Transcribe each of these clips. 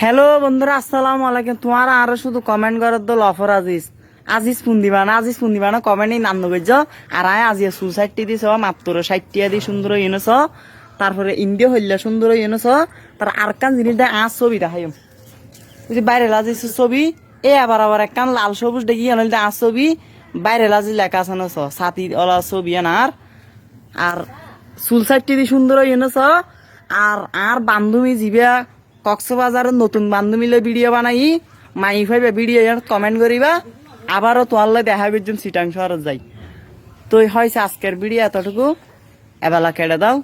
Hello বন্ধুরা, আসসালামু আলাইকুম। তোমার আরো শুধু কমেন্ট করার দল অফার আজিজ আজিজ ফোন দিবা না কমেন্ট নাম নগজ। আর আয় আজিয়া সুসাইডটি দিছ মাত্র 60 দি সুন্দর ইনস। তারপরে ইন্ডিয়া হইলে সুন্দর ইনস। তার আর কান জিনিস দেয় আজ ছবি দেখাই বুঝি বাইরে লাজিস ছবি এ আবার একখান লাল সবুজ দেখি আনলে আজ ছবি বাইরে লাজি লেখা আছে না সাথী ওলা ছবি আর আর সুলসাইডটি দি সুন্দর ইনস। আর বান্ধবী জিবা কক্সবাজারের নতুন বান্ধবীলে ভিডিও বানাই মাই ফাইবে ভিডিও কমেন্ট করিবা। আবারও তোমার দেখা করছুন সিটাং শহর যাই। তো হয়েছে আজকের ভিডিও এতটুকু, এবেলা কেটে দাও।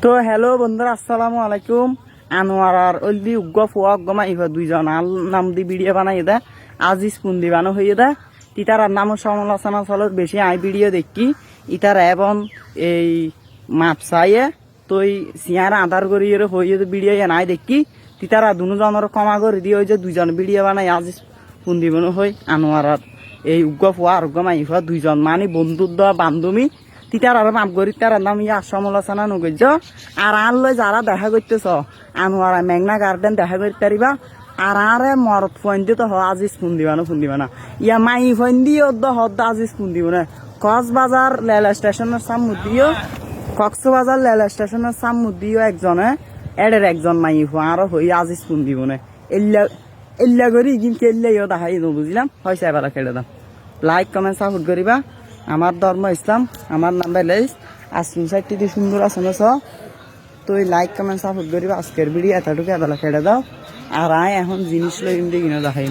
তো হ্যালো বন্ধুরা, আসসালামু আলাইকুম। আনোয়ার আর ওলদি উগ্গ ফুয়া উগ্গ মাই দুইজন আল নাম দি ভিডিও বানাই দে আজি স্পুন দিবানো হইয়ে দে। তিতার নাম সমালোচনা চলত বেশি আই ভিডিও দেখি ইতার এবং এই মাপ চাইয়ে তই সিয়ার আধার করি হইয়ে ভিডিও নাই দেখি তিতারা দুজনের ক্ষমা করে দিয়ে যে দুইজন ভিডিও বানাই আজি ফোন দিবানো হই আনোয়ার আর এই উগ্গ ফুয়া আর উগ্গ মাই ফুয়া দুইজন মানে বন্ধুত্ব বান্ধবী তিতার আর মাপ করি তার নাম ইয়া সমালোচনা নগর্য। আর আনলে যারা দেখা করতেছ আনোয়ার মেঘনা গার্ডেন দেখা করতে পারিবা। আর আরে মরত ফোন দিয়ে তো আজিজ ফোন দিবা না ইয়া মাই ফোন দিয়ে হদ্দ আজিজ ফোন দিব না। কক্সবাজার রেল স্টেশনের সামনে দিও কক্সবাজার রেল স্টেশনের সামনে দিও একজনে এডের একজন মাই ফো আরো হই আজিজ ফোন দিব না। এল্লা করি কিন্তু এল্লাইও দেখাই বুঝলাম হয়েছে এবার খেলে দাম। লাইক কমেন্ট সাপোর্ট করিবা। আমার ধর্ম ইসলাম, আমার নাম বেলাইস আর সুসাইডটি দিয়ে সুন্দর আছে না তো লাইক কমেন্ট সাপোর্ট করিবা। আজকের ভিডিও এতটুকু এবেলা খেলে দাও। আর আয় এখন জিনিস লই ইন্দি কিনে দেখাই।